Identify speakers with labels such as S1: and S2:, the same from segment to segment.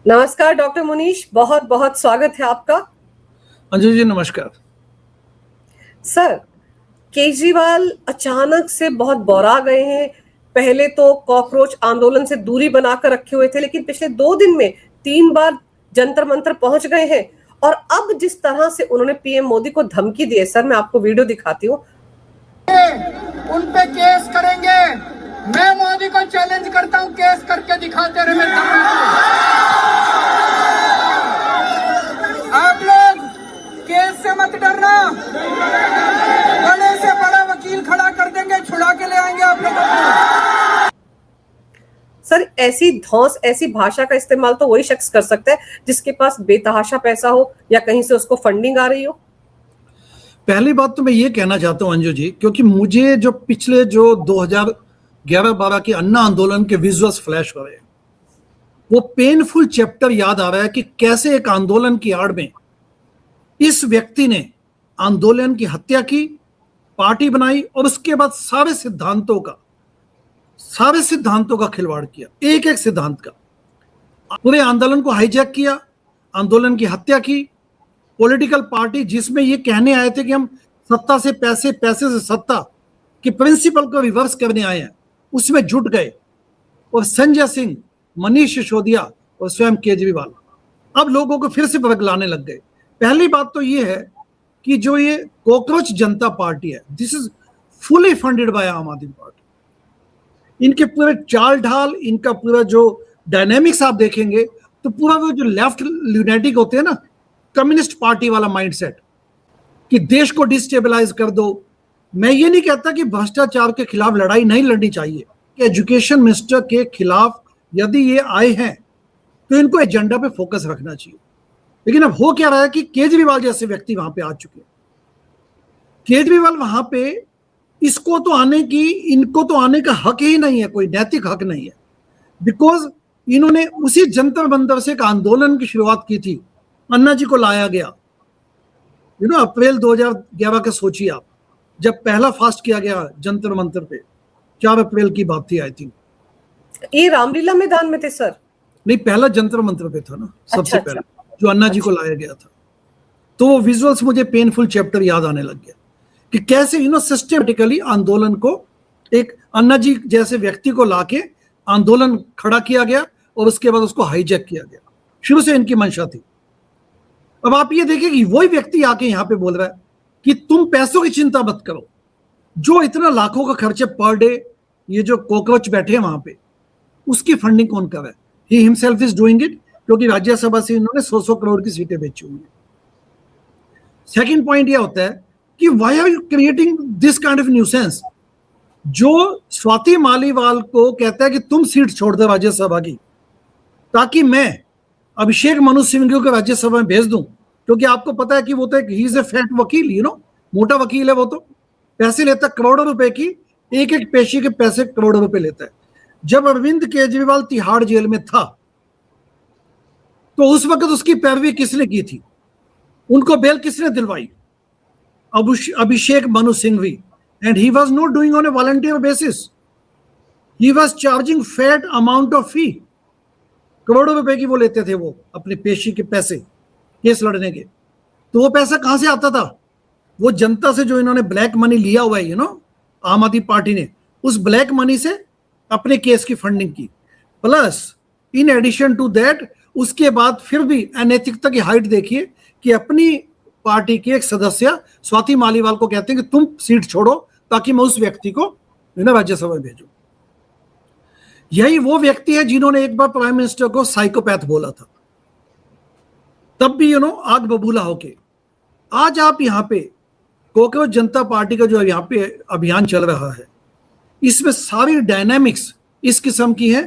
S1: नमस्कार डॉक्टर मुनीश, बहुत बहुत स्वागत है आपका।
S2: अंजू जी नमस्कार।
S1: सर, केजरीवाल अचानक से बहुत बौरा गए हैं। पहले तो कॉकरोच आंदोलन से दूरी बनाकर रखे हुए थे, लेकिन पिछले 2 दिन में 3 बार जंतर मंतर पहुंच गए हैं। और अब जिस तरह से उन्होंने पीएम मोदी को धमकी दी है, सर मैं आपको वीडियो दिखाती हूँ।
S3: उन पे केस करेंगे। मैं मोदी को चैलेंज करता हूँ, केस करके दिखाते रहे मेरे आप लोग। केस से मत डरना, बड़े से बड़ा वकील खड़ा कर देंगे, छुड़ा के ले आएंगे आप लोगों को।
S1: सर, ऐसी धौंस, ऐसी भाषा का इस्तेमाल तो वही शख्स कर सकता है जिसके पास बेतहाशा पैसा हो या कहीं से उसको फंडिंग आ रही हो।
S2: पहली बात तो मैं ये कहना चाहता हूं अंजू जी, क्योंकि मुझे जो पिछले 2011-12 के अन्ना आंदोलन के विजुअल्स फ्लैश हो रहे हैं, वो पेनफुल चैप्टर याद आ रहा है कि कैसे एक आंदोलन की आड़ में इस व्यक्ति ने आंदोलन की हत्या की, पार्टी बनाई और उसके बाद सारे सिद्धांतों का खिलवाड़ किया, एक एक सिद्धांत का। पूरे आंदोलन को हाईजैक किया, आंदोलन की हत्या की। पॉलिटिकल पार्टी जिसमें ये कहने आए थे कि हम सत्ता से पैसे, पैसे से सत्ता के प्रिंसिपल को रिवर्स करने आए हैं, उसमें जुट गए। और संजय सिंह, मनीष सिसोदिया और स्वयं केजरीवाल अब लोगों को फिर से बरगलाने लग गए। पहली बात तो ये है कि जो ये कॉकरोच जनता पार्टी है, this is fully funded by आम आदमी पार्टी। इनके पूरे चाल ढाल, इनका पूरा जो डायनेमिक्स आप देखेंगे तो पूरा वो जो लेफ्ट ल्यूनेटिक होते हैं ना, कम्युनिस्ट पार्टी वाला माइंडसेट कि देश को डिस्टेबलाइज कर दो। मैं ये नहीं कहता कि भ्रष्टाचार के खिलाफ लड़ाई नहीं लड़नी चाहिए, कि एजुकेशन मिनिस्टर के खिलाफ यदि ये आए हैं तो इनको एजेंडा पे फोकस रखना चाहिए। लेकिन अब हो क्या रहा है कि केजरीवाल जैसे व्यक्ति वहां पे आ चुके हैं। केजरीवाल वहां पे इनको तो आने का हक ही नहीं है, कोई नैतिक हक नहीं है। बिकॉज इन्होंने उसी जंतर मंतर से एक आंदोलन की शुरुआत की थी, अन्ना जी को लाया गया। अप्रैल 2011 का सोचिए आप, जब पहला फास्ट किया गया जंतर मंतर पे, 4 अप्रैल की बात थी आई थिंक।
S1: ये रामलीला मैदान में थे सर?
S2: नहीं, पहला जंतर मंतर पे था ना सबसे
S1: अच्छा।
S2: पहले जो अन्ना जी को लाया गया था। तो वो विजुअल्स मुझे पेनफुल चैप्टर याद आने लग गया कि कैसे सिस्टमेटिकली आंदोलन को एक अन्ना जी जैसे व्यक्ति को लाके आंदोलन खड़ा किया गया और उसके बाद उसको हाईजैक किया गया। शुरू से इनकी मंशा थी। अब आप ये देखिए कि वही व्यक्ति आके यहां पे बोल रहा है कि तुम पैसों की चिंता मत करो, जो इतना लाखों का खर्चे पर डे ये जो कॉकरोच बैठे हैं वहां पे, उसकी फंडिंग कौन कर रहा है? He himself is doing it, क्योंकि राज्यसभा से इन्होंने 100 करोड़ की सीटें बेची हुई हैं। सेकंड पॉइंट यह होता है कि why are you creating this kind of nuisance? जो स्वाति मालीवाल को कहता है कि तुम सीट छोड़ दो राज्यसभा की, ताकि मैं अभिषेक मनु सिंघवी को राज्यसभा में भेज दूं, क्योंकि आपको पता है कि वो तो एक ही इज ए फैट वकील, मोटा वकील है। वो तो पैसे लेता है करोड़ों रुपए की, एक एक पेशी के पैसे करोड़ों रुपए लेता है। जब अरविंद केजरीवाल तिहाड़ जेल में था तो उस वक्त उसकी पैरवी किसने की थी? उनको बेल किसने दिलवाई? Abhishek Manu Singhvi. And he was not doing on a volunteer basis, he was charging fat amount of fee. करोड़ों रुपए की वो लेते थे, वो अपने पेशी के पैसे केस लड़ने के। तो वो पैसा कहां से आता था? वो जनता से जो इन्होंने ब्लैक मनी लिया हुआ है, आम आदमी पार्टी ने उस ब्लैक मनी से अपने केस की फंडिंग की। Plus in addition to that उसके बाद फिर भी अनैतिकता की हाइट देखिए कि अपनी पार्टी के एक सदस्य स्वाति मालीवाल को कहते हैं कि तुम सीट छोड़ो ताकि मैं उस व्यक्ति को राज्यसभा में भेजूं। यही वो व्यक्ति है जिन्होंने एक बार प्राइम मिनिस्टर को साइकोपैथ बोला था, तब भी आग बबूला होके। आज आप यहाँ पे कॉकरोच जनता पार्टी का जो यहाँ पे अभियान चल रहा है, इसमें सारी डायनामिक्स इस किस्म की है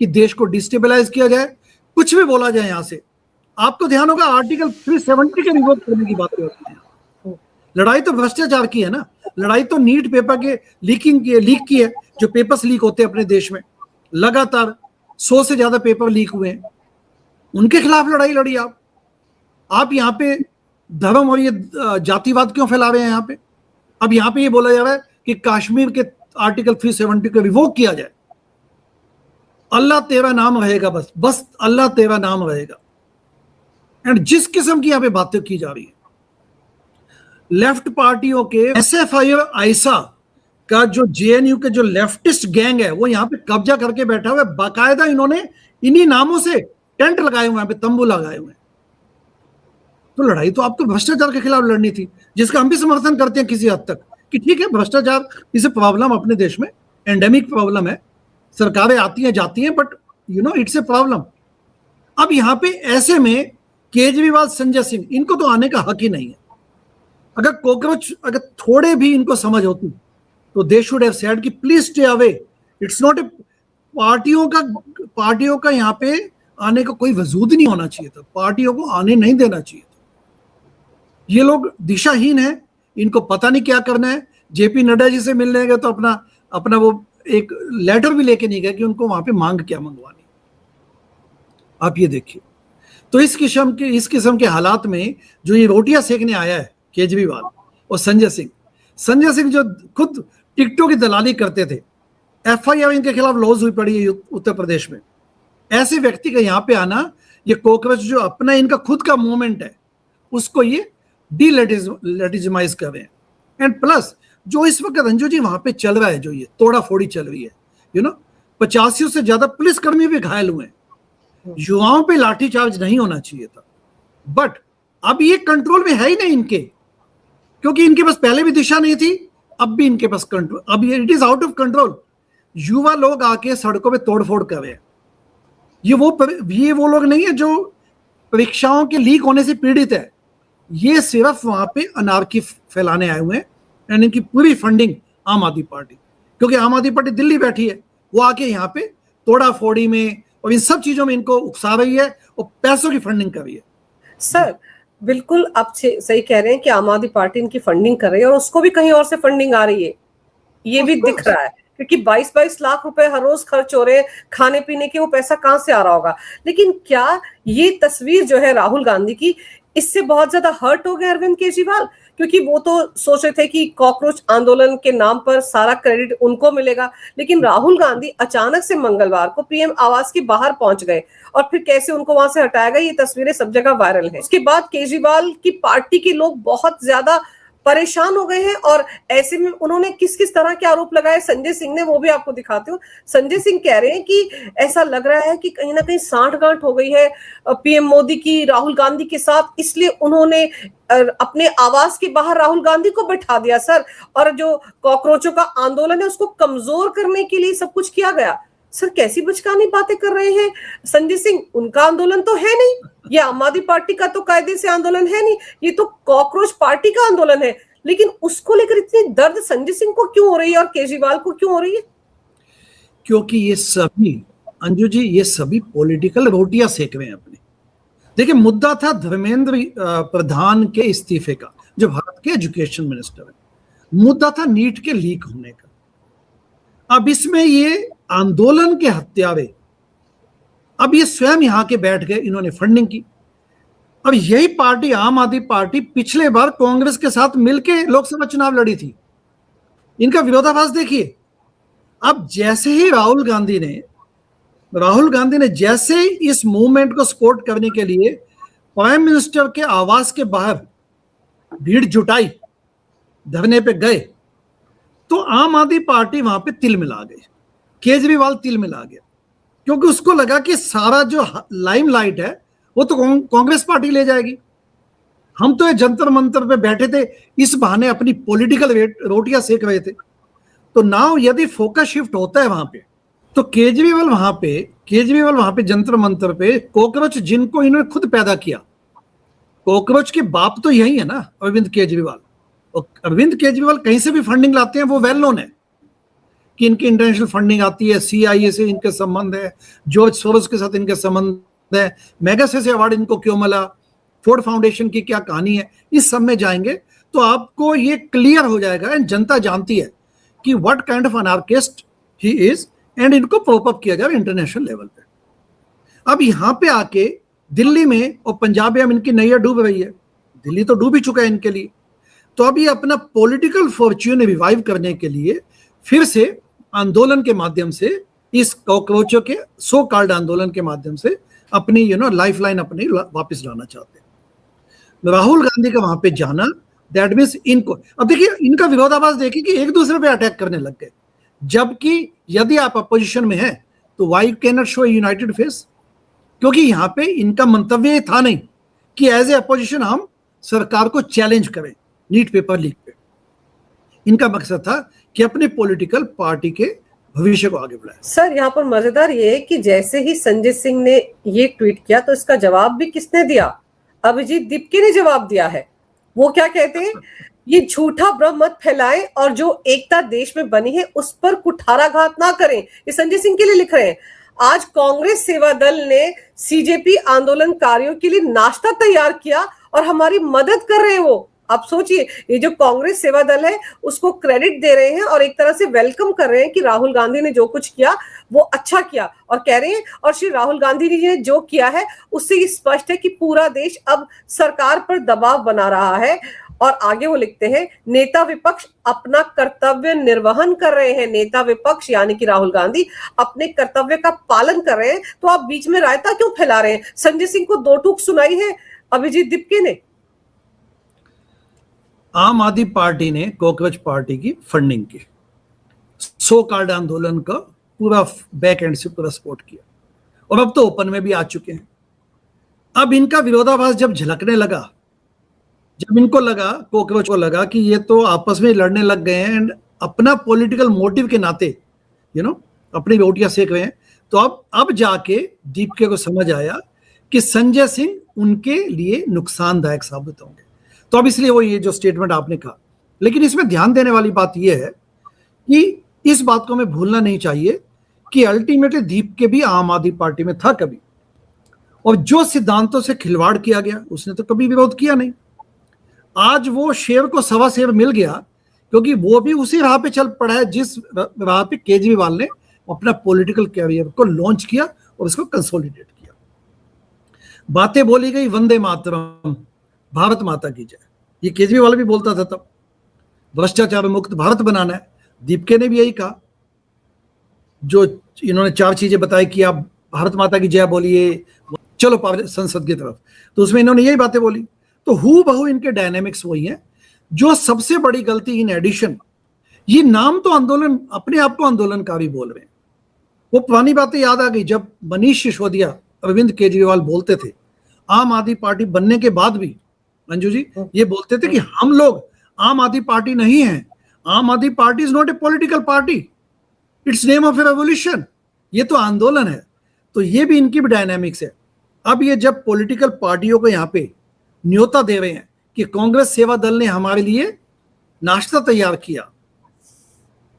S2: कि देश को डिस्टेबलाइज किया जाए, कुछ भी बोला जाए। यहां से आपको ध्यान होगा आर्टिकल 370 के रिवोक करने की बात होती है। लड़ाई तो भ्रष्टाचार की है ना, लड़ाई तो नीट पेपर के लीक की है। जो पेपर्स लीक होते हैं अपने देश में, लगातार 100 से ज्यादा पेपर लीक हुए हैं, उनके खिलाफ लड़ाई लड़ी आप यहाँ पे धर्म और ये जातिवाद क्यों फैला रहे हैं यहाँ पे? अब यहाँ पे ये बोला जा रहा है कि कश्मीर के आर्टिकल 370 को रिवोक किया जाए। अल्लाह तेरा नाम रहेगा, बस बस अल्लाह तेरा नाम रहेगा। एंड जिस किस्म की यहां पे बातें की जा रही है, लेफ्ट पार्टियों के एसएफआई आईसा का जो जेएनयू के जो लेफ्टिस्ट गैंग है वो यहां पे कब्जा करके बैठा हुआ है। बाकायदा इन्होंने इन्हीं नामों से टेंट लगाए हुए हैं, पे तंबू लगाए हुए हैं। तो लड़ाई तो आपको भ्रष्टाचार के खिलाफ लड़नी थी, जिसका हम भी समर्थन करते हैं किसी हद तक कि ठीक है, भ्रष्टाचार इस प्रॉब्लम अपने देश में एंडेमिक प्रॉब्लम है, सरकारें आती हैं जाती हैं, but you know it's a problem. अब यहां पे ऐसे में केजरीवाल, संजय सिंह, इनको तो आने का हक ही नहीं है। अगर कॉकरोच अगर थोड़े भी इनको समझ होती तो दे शुड हैव सेड कि please stay away. It's not a पार्टियों का यहां पे आने का कोई वजूद नहीं होना चाहिए था, पार्टियों को आने नहीं देना चाहिए था। ये लोग दिशाहीन है, इनको पता नहीं क्या करना है। जेपी नड्डा जी से मिलने गए तो अपना वो एक लेटर भी लेके नहीं गए कि उनको वहां पे मांग क्या मंगवानी। आप ये देखिए, तो इस किस्म के हालात में जो ये रोटियां सेकने आया है केजरीवाल और संजय सिंह जो खुद टिकटों की दलाली करते थे, एफआईआर इनके खिलाफ लॉज हुई पड़ी है उत्तर प्रदेश में। ऐसे व्यक्ति का यहाँ पे आना, ये कॉकरोच जो अपना इनका खुद का मूवमेंट है उसको ये डीलेजिटिमाइज कर रहे हैं। एंड प्लस जो इस वक्त रंजू जी वहां पे चल रहा है, जो ये तोड़ा फोड़ी चल रही है, यू नो 85 से ज्यादा पुलिसकर्मी भी घायल हुए हैं। युवाओं पे लाठीचार्ज नहीं होना चाहिए था, बट अब ये कंट्रोल में है ही नहीं इनके, क्योंकि इनके पास पहले भी दिशा नहीं थी, अब भी इनके पास कंट्रोल, अब ये it is out of control. युवा लोग आके सड़कों पे तोड़फोड़ कर रहे हैं। ये वो लोग नहीं है जो परीक्षाओं के लीक होने से पीड़ित है, ये सिर्फ वहां पे अनार्की फैलाने आए हुए हैं। एंड इनकी पूरी फंडिंग आम आदमी पार्टी, क्योंकि आम आदमी पार्टी दिल्ली बैठी है, वो आके यहाँ पे तोड़ा फोड़ी में और इन सब चीजों में इनको उकसा रही है और पैसों की फंडिंग कर रही है।
S1: सर बिल्कुल आप सही कह रहे हैं कि आम आदमी पार्टी इनकी फंडिंग कर रही है और उसको भी कहीं और से फंडिंग आ रही है, ये भी दिख रहा है, क्योंकि 22-22 लाख रुपए हर रोज खर्च हो रहे हैं खाने पीने के, वो पैसा कहां से आ रहा होगा। लेकिन क्या ये तस्वीर जो है राहुल गांधी की, इससे बहुत ज्यादा हर्ट हो गए अरविंद केजरीवाल? क्योंकि वो तो सोच रहे थे कि कॉकरोच आंदोलन के नाम पर सारा क्रेडिट उनको मिलेगा, लेकिन राहुल गांधी अचानक से मंगलवार को पीएम आवास के बाहर पहुंच गए और फिर कैसे उनको वहां से हटाया गया, ये तस्वीरें सब जगह वायरल हैं। उसके बाद केजरीवाल की पार्टी के लोग बहुत ज्यादा परेशान हो गए हैं और ऐसे में उन्होंने किस किस तरह के आरोप लगाए संजय सिंह ने, वो भी आपको दिखाते हो। संजय सिंह कह रहे हैं कि ऐसा लग रहा है कि कहीं ना कहीं सांठगांठ हो गई है पीएम मोदी की राहुल गांधी के साथ, इसलिए उन्होंने अपने आवास के बाहर राहुल गांधी को बैठा दिया सर, और जो कॉकरोचों का आंदोलन है उसको कमजोर करने के लिए सब कुछ किया गया। सर कैसी बचकानी बातें कर रहे हैं संजय सिंह, उनका आंदोलन तो है नहीं, ये आम आदमी पार्टी का तो कायदे से आंदोलन है नहीं, ये तो कॉकरोच पार्टी का आंदोलन है, लेकिन उसको लेकर इतनी दर्द संजय सिंह को क्यों हो रही है और केजरीवाल को क्यों हो रही है?
S2: क्योंकि ये सभी अंजू जी, ये सभी पॉलिटिकल रोटियां सेक रहे हैं अपनी। देखिए, मुद्दा था धर्मेंद्र प्रधान के इस्तीफे का, जो भारत के एजुकेशन मिनिस्टर है। मुद्दा था नीट के लीक होने का। अब इसमें ये आंदोलन के हत्यारे, अब ये स्वयं यहां के बैठ गए, इन्होंने फंडिंग की। अब यही पार्टी, आम आदमी पार्टी, पिछले बार कांग्रेस के साथ मिलकर लोकसभा चुनाव लड़ी थी। इनका विरोधाभास देखिए। अब जैसे ही राहुल गांधी ने जैसे इस मूवमेंट को सपोर्ट करने के लिए प्राइम मिनिस्टर के आवास के बाहर भीड़ जुटाई, धरने पे गए, तो आम आदमी पार्टी वहां पे तिल मिला गई, केजरीवाल तिल मिला गया, क्योंकि उसको लगा कि सारा जो लाइमलाइट है वो तो कांग्रेस पार्टी ले जाएगी। हम तो ये जंतर मंतर पे बैठे थे, इस बहाने अपनी पॉलिटिकल रोटियां सेक रहे थे। तो नाउ यदि फोकस शिफ्ट होता है वहां पे, तो केजरीवाल वहां पे जंतर मंतर पे कॉकरोच, जिनको इन्होंने खुद पैदा किया, कॉकरोच के बाप तो यही है ना, अरविंद केजरीवाल। और अरविंद केजरीवाल कहीं से भी फंडिंग लाते हैं, वो वेल नोन है कि इनकी इंटरनेशनल फंडिंग आती है, CIA से इनके संबंध है, जॉर्ज सोरोस के साथ इनके संबंध है, मेगासेसे अवार्ड इनको क्यों मिला, फोर्ड फाउंडेशन की क्या कहानी है, इस सब में जाएंगे तो आपको ये क्लियर हो जाएगा। एंड जनता जानती है कि what kind of anarchist he is, and इनको प्रोप अप किया जाए इंटरनेशनल लेवल पे। अब यहाँ पे आके दिल्ली में और पंजाब में इनकी नैया डूब रही है, दिल्ली तो डूब ही चुका है इनके लिए। तो अब ये अपना पॉलिटिकल फॉर्च्यून रिवाइव करने के लिए फिर से आंदोलन के माध्यम से इस कॉकरोचों के सो कॉल्ड आंदोलन के माध्यम से अपनी लाइफलाइन अपनी वापस लाना चाहते हैं। राहुल गांधी का वहां पे जाना, दैट मीन्स इनको, अब देखिए इनका विरोधाभास देखिए कि एक दूसरे पे अटैक करने लग गए, जबकि यदि आप अपोजिशन में हैं तो why can not show united face, क्योंकि यहां पे इनका मंतव्य ये था नहीं कि एज ए अपोजिशन हम सरकार को चैलेंज करें नीट पेपर लीक पे। इनका मकसद था कि अपने पॉलिटिकल पार्टी के भविष्य को आगे बढ़ाए।
S1: सर यहाँ पर मजेदार ये है कि जैसे ही संजय सिंह ने ये ट्वीट किया तो इसका जवाब भी किसने दिया? अभिजीत दीपके ने जवाब दिया है। वो क्या कहते हैं, ये झूठा भ्रम मत फैलाएं और जो एकता देश में बनी है उस पर कुठाराघात ना करें। ये संजय सिंह के लिए लिख रहे हैं। आज कांग्रेस सेवा दल ने सीजेपी आंदोलनकारियों के लिए नाश्ता तैयार किया और हमारी मदद कर रहे हैं। वो आप सोचिए, ये जो कांग्रेस सेवा दल है उसको क्रेडिट दे रहे हैं और एक तरह से वेलकम कर रहे हैं कि राहुल गांधी ने जो कुछ किया वो अच्छा किया, और कह रहे हैं और श्री राहुल गांधी ने जो किया है उससे ये स्पष्ट है कि पूरा देश अब सरकार पर दबाव बना रहा है। और आगे वो लिखते हैं, नेता विपक्ष अपना कर्तव्य निर्वहन कर रहे हैं। नेता विपक्ष यानी कि राहुल गांधी अपने कर्तव्य का पालन कर रहे हैं, तो आप बीच में रायता क्यों फैला रहे हैं? संजय सिंह को दो टूक सुनाई है अभिजीत दीपके ने।
S2: आम आदमी पार्टी ने कॉकरोच पार्टी की फंडिंग की, सो कॉल्ड आंदोलन का पूरा बैक एंड से पूरा सपोर्ट किया, और अब तो ओपन में भी आ चुके हैं। अब इनका विरोधाभास जब झलकने लगा, जब इनको लगा, कॉकरोच को लगा कि ये तो आपस में लड़ने लग गए हैं एंड अपना पॉलिटिकल मोटिव के नाते अपनी रोटियां सेक रहे हैं, तो अब जाके दीपके को समझ आया कि संजय सिंह उनके लिए नुकसानदायक साबित होंगे। तो अब इसलिए वो ये जो स्टेटमेंट आपने कहा, लेकिन इसमें ध्यान देने वाली बात यह है कि इस बात को हमें भूलना नहीं चाहिए कि अल्टीमेटली दीपके भी आम आदमी पार्टी में था कभी, और जो सिद्धांतों से खिलवाड़ किया गया उसने तो कभी विरोध किया नहीं। आज वो शेर को सवा शेर मिल गया, क्योंकि वो भी उसी राह पे चल पड़ा है जिस राह पे केजरीवाल ने अपना पॉलिटिकल कैरियर को लॉन्च किया और उसको कंसोलिडेट किया। बातें बोली गई वंदे मातरम, भारत माता की जय, ये केजरीवाल भी बोलता था तब, भ्रष्टाचार मुक्त भारत बनाना है। दीपके ने भी यही कहा, जो इन्होंने 4 चीजें बताई कि आप भारत माता की जय बोलिए, चलो संसद की तरफ, तो उसमें इन्होंने यही बातें बोली। तो हू बहू इनके डायनेमिक्स वही हैं। जो सबसे बड़ी गलती इन एडिशन, ये नाम तो आंदोलन, अपने आप को आंदोलनकारी बोल रहे हैं। वो पुरानी बातें याद आ गई जब मनीष सिसोदिया, अरविंद केजरीवाल बोलते थे, आम आदमी पार्टी बनने के बाद भी मंजू जी ये बोलते थे कि हम लोग आम आदमी पार्टी नहीं है, आम आदमी party is not a political party, it's name of A revolution, ये तो आंदोलन है। तो ये भी इनकी भी डायनामिक्स है। अब ये जब पॉलिटिकल पार्टियों को यहाँ पे न्योता दे रहे हैं कि कांग्रेस सेवा दल ने हमारे लिए नाश्ता तैयार किया,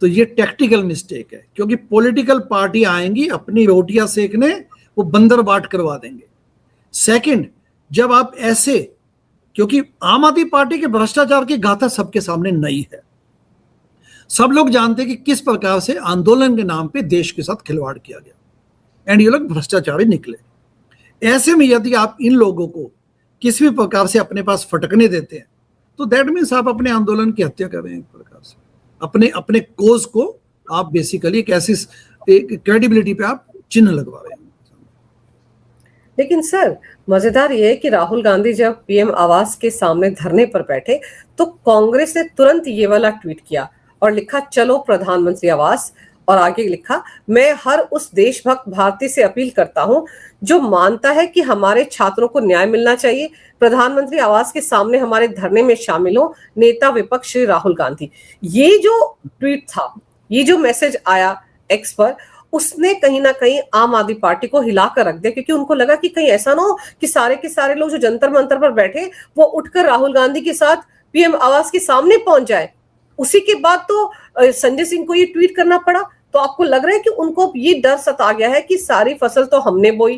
S2: तो ये टैक्टिकल मिस्टेक है, क्योंकि पॉलिटिकल पार्टी आएंगी अपनी रोटियां सेकने, वो बंदर बाट करवा देंगे। सेकंड, जब आप ऐसे, क्योंकि आम आदमी पार्टी के भ्रष्टाचार की गाथा सबके सामने नई है, सब लोग जानते हैं कि किस प्रकार से आंदोलन के नाम पे देश के साथ खिलवाड़ किया गया, एंड ये लोग भ्रष्टाचारी निकले। ऐसे में यदि आप इन लोगों को किसी भी प्रकार से अपने पास फटकने देते हैं, तो दैट मीन्स आप अपने आंदोलन की हत्या कर रहे हैं। एक प्रकार से अपने कोज को आप बेसिकली एक ऐसी क्रेडिबिलिटी पे आप चिन्ह लगवा रहे हैं।
S1: लेकिन सर मजेदार ये है कि राहुल गांधी जब पीएम आवास के सामने धरने पर बैठे तो कांग्रेस ने तुरंत ये वाला ट्वीट किया और लिखा, चलो प्रधानमंत्री आवास, और आगे लिखा, मैं हर उस देशभक्त भारतीय से अपील करता हूं जो मानता है कि हमारे छात्रों को न्याय मिलना चाहिए, प्रधानमंत्री आवास के सामने हमारे धरने में शामिल हो, नेता विपक्ष श्री राहुल गांधी। ये जो ट्वीट था, ये जो मैसेज आया एक्स पर, उसने कहीं ना कहीं आम आदमी पार्टी को हिलाकर रख दिया, क्योंकि उनको लगा कि कहीं ऐसा ना हो कि सारे के सारे लोग जो जंतर मंतर पर बैठे वो उठकर राहुल गांधी के साथ पीएम आवास के सामने पहुंच जाए। उसी के बाद तो संजय सिंह को ये ट्वीट करना पड़ा। तो आपको लग रहा है कि उनको ये डर सता गया है कि सारी फसल तो हमने बोई,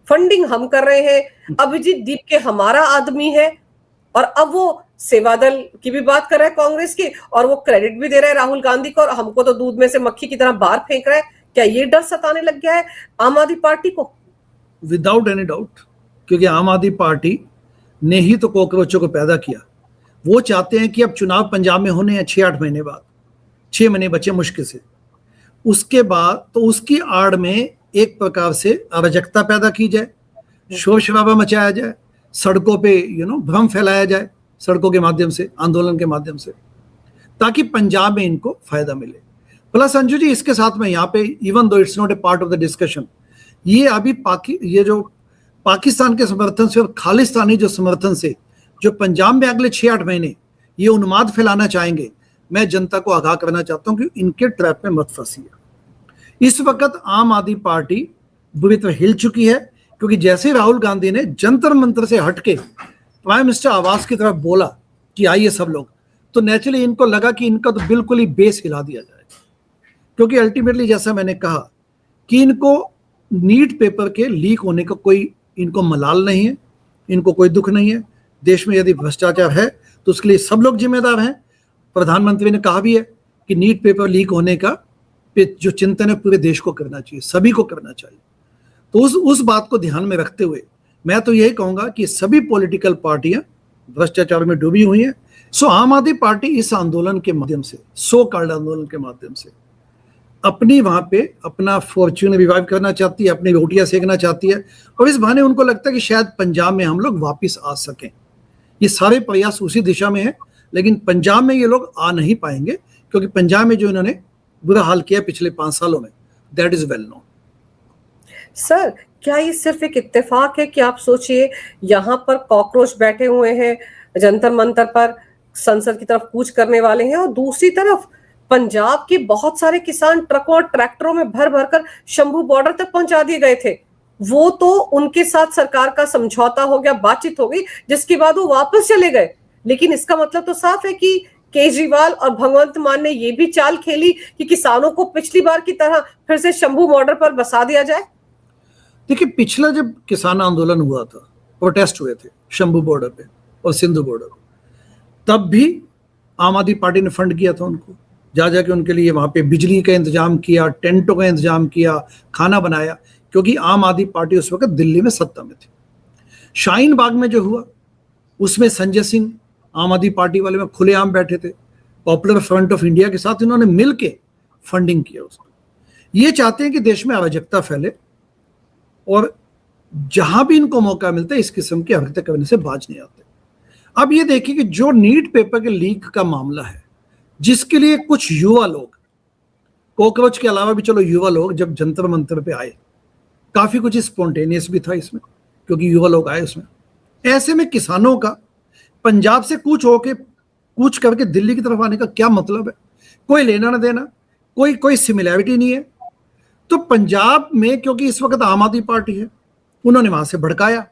S1: फंडिंग हम कर रहे हैं, अभिजीत दीपके हमारा आदमी है, और अब वो सेवादल की भी बात कर रहा है कांग्रेस की, और वो क्रेडिट भी दे रहा है राहुल गांधी को, और हमको तो दूध में से मक्खी की तरह बाहर फेंक रहा है। क्या ये डर सताने लग गया है आम आदमी पार्टी को?
S2: विदाउट एनी डाउट, क्योंकि आम आदमी पार्टी ने ही तो कॉकरोचों को पैदा किया। वो चाहते हैं कि अब चुनाव पंजाब में होने हैं 6-8 महीने बाद, 6 महीने बचे मुश्किल से, उसके बाद तो उसकी आड़ में एक प्रकार से अराजकता पैदा की जाए, शोर शराबा मचाया जाए, सड़कों पे भ्रम फैलाया जाए सड़कों के माध्यम से, आंदोलन के माध्यम से, ताकि पंजाब में इनको फायदा मिले। प्लस अंजू जी, इसके साथ में यहाँ पे, even though it's not a part of the discussion, ये अभी ये जो पाकिस्तान के समर्थन से और खालिस्तानी जो समर्थन से जो पंजाब में अगले 6-8 महीने ये उन्माद फैलाना चाहेंगे, मैं जनता को आगाह करना चाहता हूं कि इनके ट्रैप में मत फंसिए। इस वक्त आम आदमी पार्टी बुरी तरह हिल चुकी है, क्योंकि जैसे राहुल गांधी ने जंतर मंतर से हटके प्राइम मिनिस्टर आवास की तरफ बोला कि आइए सब लोग, तो नेचुरली इनको लगा कि इनका तो बिल्कुल ही बेस हिला दिया जाएगा। क्योंकि अल्टीमेटली जैसा मैंने कहा कि इनको नीट पेपर के लीक होने का कोई इनको मलाल नहीं है, इनको कोई दुख नहीं है। देश में यदि भ्रष्टाचार है तो उसके लिए सब लोग जिम्मेदार हैं। प्रधानमंत्री ने कहा भी है कि नीट पेपर लीक होने का जो चिंतन है पूरे देश को करना चाहिए, सभी को करना चाहिए। तो उस बात को ध्यान में रखते हुए मैं तो यही कहूंगा कि सभी पॉलिटिकल पार्टियां भ्रष्टाचार में डूबी हुई हैं। सो आम आदमी पार्टी इस आंदोलन के माध्यम से, सो कॉल्ड आंदोलन के माध्यम से अपनी वहां पे अपना फॉर्च्यून रिवाइव करना चाहती है, अपनी रोटियां सेकना चाहती है, और इस बहाने उनको लगता है कि शायद पंजाब में हम लोग वापस आ सकें। ये सारे प्रयास उसी दिशा में है, लेकिन पंजाब में ये लोग आ नहीं पाएंगे, क्योंकि पंजाब में जो इन्होंने बुरा हाल किया पिछले 5 सालों में, that is well known.
S1: Sir, क्या ये सिर्फ एक इत्तेफाक है कि आप सोचिए यहाँ पर कॉकरोच बैठे हुए हैं जंतर मंतर पर, संसद की तरफ कूच करने वाले हैं, और दूसरी तरफ पंजाब के बहुत सारे किसान ट्रकों और ट्रैक्टरों में भर भर कर शंभू बॉर्डर तक पहुंचा दिए गए थे। वो तो उनके साथ सरकार का समझौता हो गया, बातचीत हो गई, जिसके बाद वो वापस चले गए। लेकिन इसका मतलब तो साफ है कि केजरीवाल और भगवंत मान ने ये भी चाल खेली कि किसानों को पिछली बार की तरह फिर से शंभू बॉर्डर पर बसा दिया जाए।
S2: देखिए, पिछला जब किसान आंदोलन हुआ था, प्रोटेस्ट हुए थे शंभू बॉर्डर पे और सिंधु बॉर्डर, तब भी आम आदमी पार्टी ने फंड किया था उनको, जा जाके उनके लिए वहां पे बिजली का इंतजाम किया, टेंटों का इंतजाम किया, खाना बनाया, क्योंकि आम आदमी पार्टी उस वक्त दिल्ली में सत्ता में थी। शाहीन बाग में जो हुआ उसमें संजय सिंह आम आदमी पार्टी वाले में खुलेआम बैठे थे, पॉपुलर फ्रंट ऑफ इंडिया के साथ इन्होंने मिलके फंडिंग किया उसको। ये चाहते हैं कि देश में अराजकता फैले, और जहां भी इनको मौका मिलता है इस किस्म की हरकतें करने से बाज नहीं आते। अब ये देखिए कि जो नीट पेपर के लीक का मामला है, जिसके लिए कुछ युवा लोग, कॉकरोच के अलावा भी चलो युवा लोग जब जंतर मंतर पे आए, काफी कुछ स्पॉन्टेनियस भी था इसमें, क्योंकि युवा लोग आए उसमें। ऐसे में किसानों का पंजाब से कूच करके दिल्ली की तरफ आने का क्या मतलब है? कोई लेना ना देना, कोई सिमिलैरिटी नहीं है। तो पंजाब में क्योंकि इस वक्त आम आदमी पार्टी है, उन्होंने वहां से भड़काया,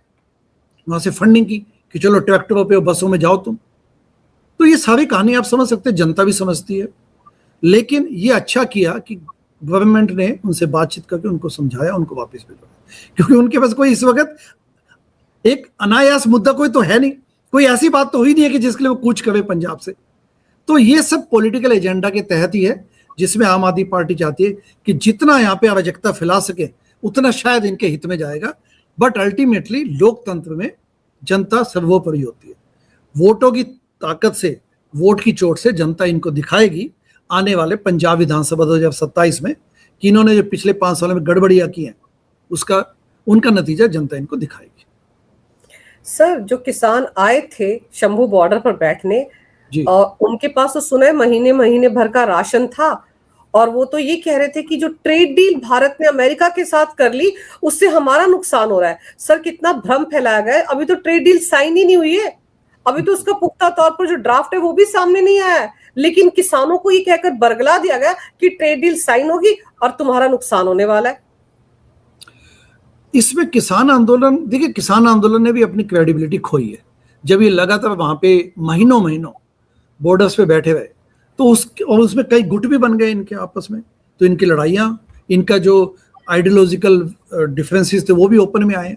S2: वहां से फंडिंग की कि चलो ट्रैक्टरों पे और बसों में जाओ तुम। तो ये सारी कहानी आप समझ सकते हैं, जनता भी समझती है। लेकिन ये अच्छा किया कि गवर्नमेंट ने उनसे बातचीत करके उनको समझाया, उनको वापस भेजा, क्योंकि उनके पास कोई इस वक्त एक अनायास मुद्दा कोई तो है नहीं, कोई ऐसी बात तो हुई नहीं है कि जिसके लिए वो कूच करे पंजाब से। तो ये सब पॉलिटिकल एजेंडा के तहत ही है, जिसमें आम आदमी पार्टी चाहती है कि जितना यहाँ पे अराजकता फैला सके उतना शायद इनके हित में जाएगा। बट अल्टीमेटली लोकतंत्र में जनता सर्वोपरि होती है। वोटों की ताकत से, वोट की चोट से जनता इनको दिखाएगी आने वाले पंजाब विधानसभा 2027 में कि इन्होंने जो पिछले 5 सालों में गड़बड़ियां की हैं उनका नतीजा जनता इनको दिखाएगी।
S1: सर, जो किसान आए थे शंभू बॉर्डर पर बैठने, उनके पास तो सुना है महीने महीने भर का राशन था, और वो तो ये कह रहे थे कि जो ट्रेड डील भारत ने अमेरिका के साथ कर ली उससे हमारा नुकसान हो रहा है। सर, कितना भ्रम फैलाया गया है। अभी तो ट्रेड डील साइन ही नहीं हुई है, अभी तो उसका पुख्ता तौर पर जो ड्राफ्ट है वो भी सामने नहीं आया है, लेकिन किसानों को ये कहकर बरगला दिया गया कि ट्रेड डील साइन होगी और तुम्हारा नुकसान होने वाला है।
S2: इसमें किसान आंदोलन, देखिए किसान आंदोलन ने भी अपनी क्रेडिबिलिटी खोई है। जब ये लगातार वहां पे महीनों बॉर्डर्स पे बैठे रहे, तो उसमें कई गुट भी बन गए इनके आपस में, तो इनकी लड़ाइयाँ, इनका जो आइडियोलॉजिकल डिफरेंसेस थे वो भी ओपन में आए।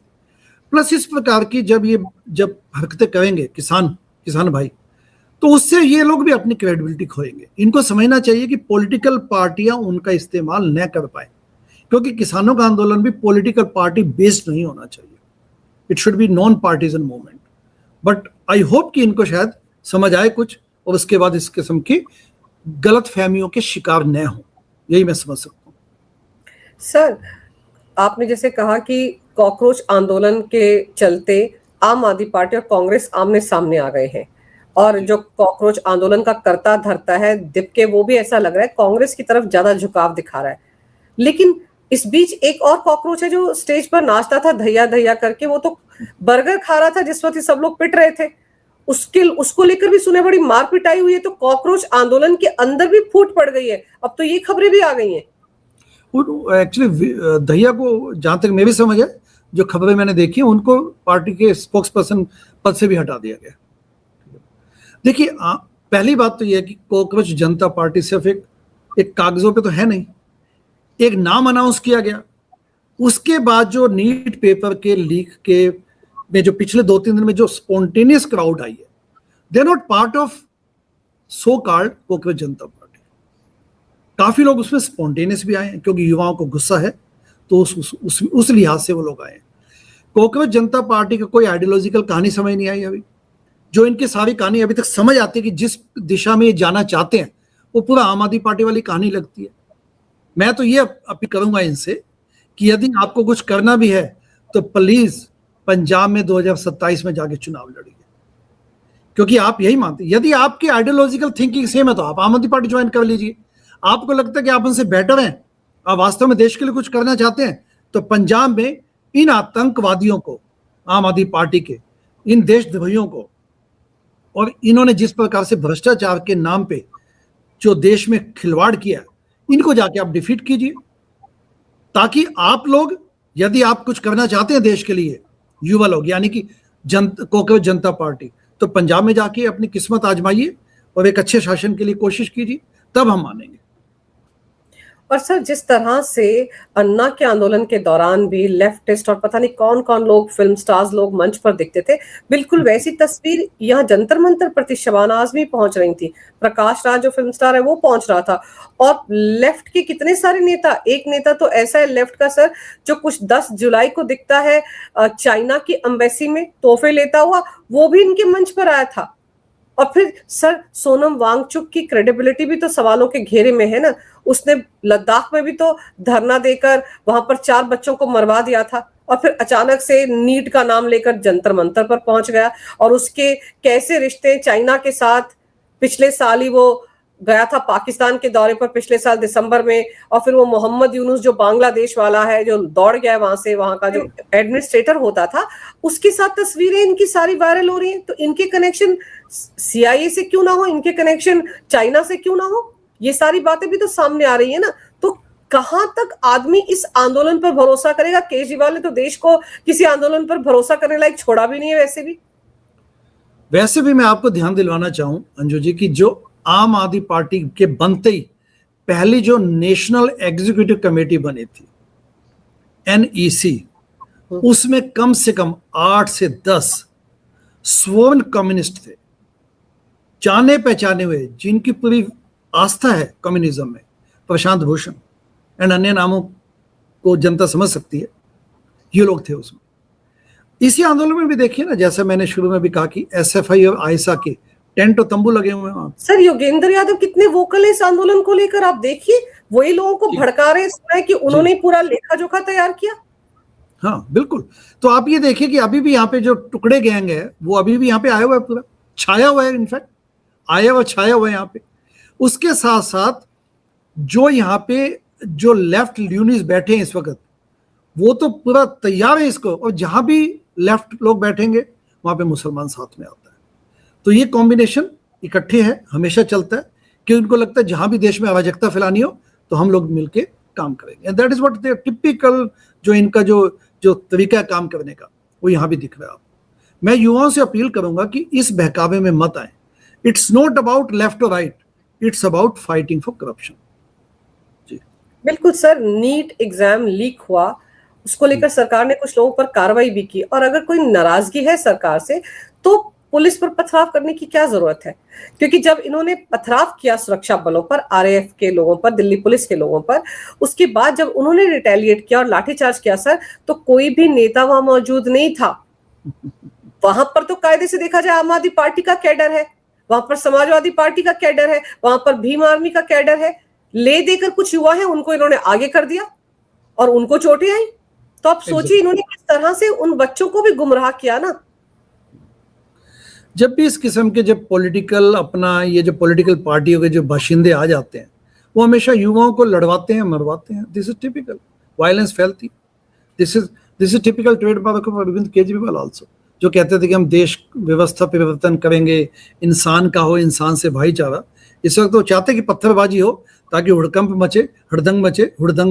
S2: प्लस इस प्रकार की जब हरकतें करेंगे किसान भाई, तो उससे ये लोग भी अपनी क्रेडिबिलिटी खोएंगे। इनको समझना चाहिए कि पॉलिटिकल पार्टियां उनका इस्तेमाल न कर पाए, क्योंकि किसानों का आंदोलन भी पॉलिटिकल पार्टी बेस्ड नहीं होना चाहिए। It should be non partisan movement. But I hope कि इनको शायद समझ आए कुछ, और उसके बाद इस किस्म की गलत फहमियों के शिकार न हो, यही मैं समझ सकता हूँ।
S1: सर, आपने जैसे कहा कि कॉकरोच आंदोलन के चलते आम आदमी पार्टी और कांग्रेस आमने सामने आ गए हैं, और जो कॉकरोच आंदोलन का करता धरता है दिप वो भी ऐसा लग रहा है कांग्रेस की तरफ ज्यादा झुकाव दिखा रहा है। लेकिन इस बीच एक और कॉकरोच है जो स्टेज पर नाचता था धैया धैया करके, वो तो बर्गर खा रहा था जिस वक्त सब लोग पिट रहे थे, उसको लेकर भी सुने बड़ी मार पिटाई हुई है। तो कॉकरोच आंदोलन के अंदर भी फूट पड़ गई है, अब तो ये खबरें भी आ गई हैं।
S2: एक्चुअली दहिया को जहां तक मैं भी समझ है, जो खबरें मैंने देखी उनको पार्टी के स्पोक्स पर्सन पद से भी हटा दिया गया। देखिए, पहली बात तो यह है कि कॉकरोच जनता पार्टी सिर्फ एक कागजों पे तो है नहीं, एक नाम अनाउंस किया गया। उसके बाद जो नीट पेपर के लीक के में जो पिछले 2-3 दिन में जो स्पॉन्टेनियस क्राउड आई है, they are not part of so called cockroach Janta party. काफी लोग उसमें स्पॉन्टेनियस भी आए हैं क्योंकि युवाओं को गुस्सा है, तो उस लिहाज से वो लोग आए हैं। कॉकरोच जनता पार्टी का कोई आइडियोलॉजिकल कहानी समझ नहीं आई अभी। जो इनकी सारी कहानी अभी तक समझ आती है कि जिस दिशा में ये जाना चाहते हैं, वो पूरा आम आदमी पार्टी वाली कहानी लगती है। मैं तो ये अपील करूंगा इनसे कि यदि आपको कुछ करना भी है तो प्लीज पंजाब में 2027 में जाके चुनाव लड़िए, क्योंकि आप यही मानते हैं। यदि आपकी आइडियोलॉजिकल थिंकिंग सेम है तो आप आम आदमी पार्टी ज्वाइन कर लीजिए। आपको लगता है कि आप उनसे बेटर हैं, आप वास्तव में देश के लिए कुछ करना चाहते हैं, तो पंजाब में इन आतंकवादियों को, आम आदमी पार्टी के इन देशद्रोहियों को, और इन्होंने जिस प्रकार से भ्रष्टाचार के नाम पे जो देश में खिलवाड़ किया, इनको जाके आप डिफीट कीजिए, ताकि आप लोग, यदि आप कुछ करना चाहते हैं देश के लिए, युवा लोग यानी कि कॉकरोच जनता पार्टी, तो पंजाब में जाके अपनी किस्मत आजमाइए और एक अच्छे शासन के लिए कोशिश कीजिए, तब हम मानेंगे।
S1: और सर, जिस तरह से अन्ना के आंदोलन के दौरान भी लेफ्टिस्ट और पता नहीं कौन कौन लोग, फिल्म स्टार्स लोग मंच पर दिखते थे, बिल्कुल वैसी तस्वीर यहाँ जंतर मंतर पर शबाना आजमी पहुंच रही थी, प्रकाश राज जो फिल्म स्टार है वो पहुंच रहा था, और लेफ्ट के कितने सारे नेता। एक नेता तो ऐसा है लेफ्ट का सर, जो कुछ 10 जुलाई को दिखता है चाइना की एम्बेसी में तोहफे लेता हुआ, वो भी इनके मंच पर आया था। और फिर सर, सोनम वांगचुक की क्रेडिबिलिटी भी तो सवालों के घेरे में है ना। उसने लद्दाख में भी तो धरना देकर वहां पर 4 बच्चों को मरवा दिया था, और फिर अचानक से नीट का नाम लेकर जंतर मंतर पर पहुंच गया। और उसके कैसे रिश्ते चाइना के साथ, पिछले साल ही वो गया था पाकिस्तान के दौरे पर, पिछले साल दिसंबर में, और फिर वो मोहम्मद यूनुस जो बांग्लादेश वाला है, जो दौड़ गया वहां से, वहां का जो एडमिनिस्ट्रेटर होता था, उसके साथ तस्वीरें इनकी सारी वायरल हो रही हैं। तो इनके कनेक्शन CIA से क्यों ना हो, इनके कनेक्शन चाइना से क्यों ना हो, ये सारी बातें भी तो सामने आ रही है ना। तो कहां तक आदमी इस आंदोलन पर भरोसा करेगा? केजरीवाल ने तो देश को किसी आंदोलन पर भरोसा करने लायक छोड़ा भी नहीं है। वैसे भी
S2: मैं आपको ध्यान दिलवाना चाहूं अंजू जी की जो आम आदमी पार्टी के बनते ही पहली जो नेशनल एग्जीक्यूटिव कमेटी बनी थी NEC, उसमें कम से कम 8 से 10 स्वर्ण कम्युनिस्ट थे, जाने पहचाने हुए, जिनकी पूरी आस्था है कम्युनिज्म में। प्रशांत भूषण एंड अन्य नामों को जनता समझ सकती है, ये लोग थे उसमें। इसी आंदोलन में भी देखिए ना, जैसे मैंने शुरू में भी कहा कि SFI और आयसा के टेंट और तंबू लगे हुए हैं। सर,
S1: योगेंद्र यादव कितने वोकल है इस आंदोलन को लेकर, आप देखिए, वही लोगों को भड़का रहे हैं कि उन्होंने पूरा लेखा जोखा तैयार किया।
S2: हाँ बिल्कुल। तो आप ये देखिए कि अभी भी यहाँ पे जो टुकड़े गैंग है वो अभी भी यहाँ पे आया हुआ है, पूरा छाया हुआ है, इनफैक्ट आया हुआ छाया हुआ है यहाँ पे। उसके साथ साथ जो यहाँ पे जो लेफ्ट ल्यूनिस बैठे हैं इस वक्त, वो तो पूरा तैयार है इसको, और जहां भी लेफ्ट लोग बैठेंगे वहां पे मुसलमान साथ में आता है। तो ये कॉम्बिनेशन इकट्ठे है, हमेशा चलता है, कि उनको लगता है जहां भी देश में अराजकता फैलानी हो तो हम लोग मिलके काम करेंगे। And that is what they typical, जो इनका जो तरीका है काम करने का, वो यहाँ भी दिख रहा है। मैं युवाओं से अपील करूंगा कि इस बहकावे में मत आए। इट्स नॉट अबाउट लेफ्ट और right, it's about fighting for corruption. जी
S1: बिल्कुल सर, नीट एग्जाम लीक हुआ, उसको लेकर सरकार ने कुछ लोगों पर कार्रवाई भी की, और अगर कोई नाराजगी है सरकार से तो पुलिस पर पथराव करने की क्या जरूरत है? क्योंकि जब इन्होंने पथराव किया सुरक्षा बलों पर, RAF के लोगों पर, दिल्ली पुलिस के लोगों पर, उसके बाद जब उन्होंने रिटेलिएट किया और लाठीचार्ज किया सर, तो कोई भी नेता वहां मौजूद नहीं था। वहां पर तो कायदे से देखा जाए आम आदमी पार्टी का कैडर है, वहां पर समाजवादी पार्टी का कैडर है, वहां पर भीम आर्मी का कैडर है, ले देकर कुछ युवा है उनको इन्होंने आगे कर दिया, और उनको चोटें आई। तो आप सोचिए इन्होंने किस तरह से उन बच्चों को भी गुमराह किया ना।
S2: जब भी इस किस्म के जब पॉलिटिकल अपना ये जो पॉलिटिकल पार्टियों के जो बाशिंदे आ जाते हैं वो हमेशा युवाओं को लड़वाते हैं, मरवाते हैं। दिस इज टिपिकल, वायलेंस फैलती। This is typical trademark of Arvind Kejriwal also, जो कहते थे कि हम देश व्यवस्था परिवर्तन करेंगे, इंसान का हो, इंसान से भाईचारा। इस वक्त वो चाहते कि पत्थरबाजी हो ताकि हुड़कंप मचे, हुड़दंग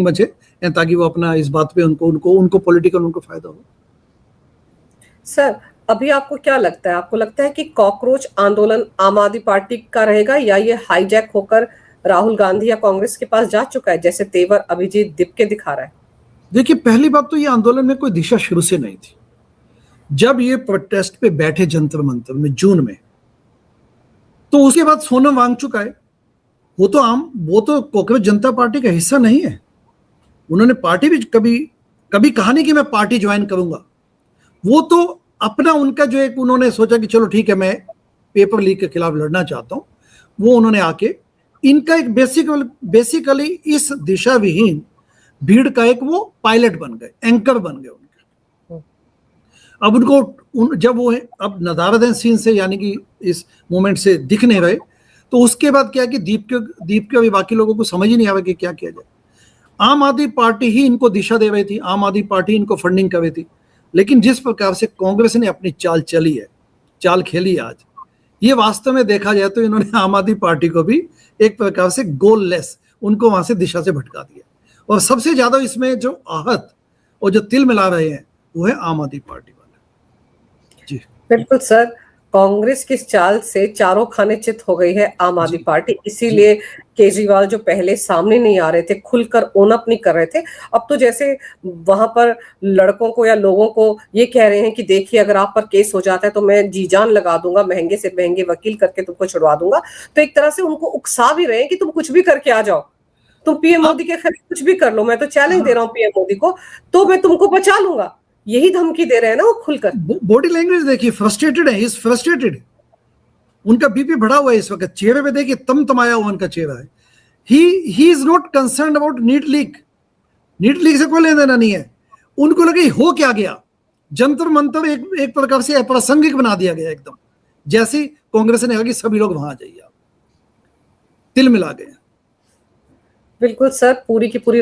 S2: मचे, ताकि वो अपना इस बात पे उनको पॉलिटिकल उनको फायदा हो।
S1: सर अभी आपको क्या लगता है, आपको लगता है कि कॉकरोच आंदोलन आम आदमी पार्टी का रहेगा या ये हाईजैक होकर राहुल गांधी या कांग्रेस के पास जा चुका है, जैसे तेवर अभिजीत दिपके दिखा रहा है?
S2: देखिए, पहली बात तो ये आंदोलन में कोई दिशा शुरू से नहीं थी। जब ये प्रोटेस्ट पे बैठे जंतर मंतर में जून में, तो उसके बाद सोनम वांग चुका है। वो तो कांग्रेस जनता पार्टी का हिस्सा नहीं है। उन्होंने पार्टी भी कभी कहा नहीं कि मैं पार्टी ज्वाइन करूंगा। वो तो अपना उनका जो एक उन्होंने सोचा कि चलो ठीक है मैं पेपर लीक के खिलाफ लड़ना चाहता हूं, वो उन्होंने आके इनका एक बेसिकली इस दिशा विहीन भीड़ का एक वो पायलट बन गए, एंकर बन गए उनके। अब जब वो अब नदारद सीन से यानी कि इस मोमेंट से दिख नहीं रहे, तो उसके बाद क्या कि दीप के अभी बाकी लोगों को समझ ही नहीं आ रहा कि क्या किया जाए। आम आदमी पार्टी ही इनको दिशा दे रही थी, आम आदमी पार्टी इनको फंडिंग कर रही थी। लेकिन जिस प्रकार से कांग्रेस ने अपनी चाल खेली है आज, ये वास्तव में देखा जाए तो इन्होंने आम आदमी पार्टी को भी एक प्रकार से गोललेस उनको वहां से दिशा से भटका दिया। और सबसे ज्यादा इसमें जो आहत और जो तिल मिला रहे हैं वो है आम आदमी पार्टी वाले। जी
S1: बिल्कुल सर, कांग्रेस की चाल से चारों खाने चित हो गई है आम आदमी पार्टी। इसीलिए केजरीवाल जो पहले सामने नहीं आ रहे थे, खुलकर ओन अप नहीं कर रहे थे, अब तो जैसे वहां पर लड़कों को या लोगों को ये कह रहे हैं कि देखिए अगर आप पर केस हो जाता है तो मैं जी जान लगा दूंगा, महंगे से महंगे वकील करके तुमको छुड़वा दूंगा। तो एक तरह से उनको उकसा भी रहे हैं कि तुम कुछ भी करके आ जाओ, तुम पीएम मोदी के खिलाफ कुछ भी कर लो, मैं तो चैलेंज दे रहा हूँ पीएम मोदी को, तो मैं तुमको बचा लूंगा। यही धमकी दे रहे हैं ना वो खुलकर।
S2: बॉडी लैंग्वेज देखिए, फ्रस्ट्रेटेड है, इज फ्रस्ट्रेटेड। उनका बीपी बढ़ा हुआ है इस वक्त, चेहरे पे देखिए तमतमाया हुआ उनका चेहरा है। He is not concern about NEET leak से कोई लेना देना नहीं है। उनको लगे हो क्या गया, जंतर मंतर एक प्रकार से अप्रासंगिक बना दिया गया एकदम। जैसे कांग्रेस ने कहा कि सभी लोग वहां आ जाइए, आप तिल मिला गए।
S1: बिल्कुल सर, पूरी की पूरी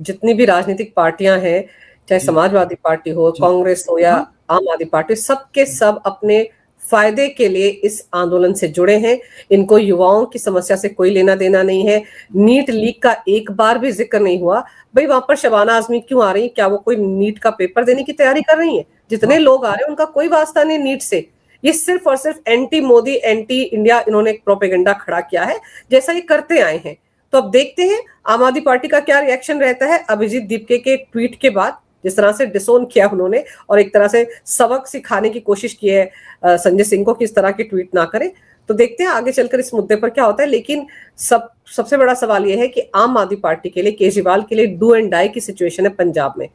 S1: जितनी भी राजनीतिक पार्टियां हैं, चाहे समाजवादी पार्टी हो, कांग्रेस हो या आम आदमी पार्टी, सबके सब अपने फायदे के लिए इस आंदोलन से जुड़े हैं। इनको युवाओं की समस्या से कोई लेना देना नहीं है। नीट लीक का एक बार भी जिक्र नहीं हुआ। भाई वहां पर शबाना आजमी क्यों आ रही है? क्या वो कोई नीट का पेपर देने की तैयारी कर रही है? जितने लोग आ रहे हैं उनका कोई वास्ता नहीं नीट से। ये सिर्फ और सिर्फ एंटी मोदी, एंटी इंडिया इन्होंने एक प्रोपेगेंडा खड़ा किया है, जैसा ये करते आए हैं। तो अब देखते हैं आम आदमी पार्टी का क्या रिएक्शन रहता है अभिजीत दीपके के ट्वीट के बाद, जिस तरह से डिसोन किया उन्होंने और एक तरह से सबक सिखाने की कोशिश की है संजय सिंह को कि इस तरह के ट्वीट ना करें। तो देखते हैं आगे चलकर इस मुद्दे पर क्या होता है। लेकिन सबसे बड़ा सवाल यह है कि आम आदमी पार्टी के लिए, केजरीवाल के लिए डू एंड डाई की सिचुएशन है पंजाब में,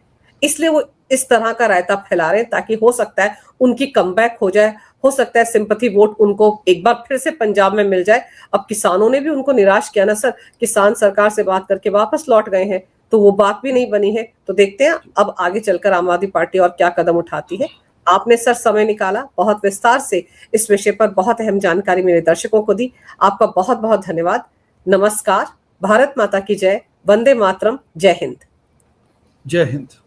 S1: इसलिए वो इस तरह का रायता फैला रहे हैं ताकि हो सकता है उनकी कमबैक हो जाए, हो सकता है सिंपैथी वोट उनको एक बार फिर से पंजाब में मिल जाए। अब किसानों ने भी उनको निराश किया ना सर, किसान सरकार से बात करके वापस लौट गए हैं, तो वो बात भी नहीं बनी है। तो देखते हैं अब आगे चलकर आम आदमी पार्टी और क्या कदम उठाती है। आपने सर समय निकाला, बहुत विस्तार से इस विषय पर बहुत अहम जानकारी मेरे दर्शकों को दी। आपका बहुत बहुत धन्यवाद। नमस्कार, भारत माता की जय, वंदे मातरम, जय हिंद।
S2: जय हिंद।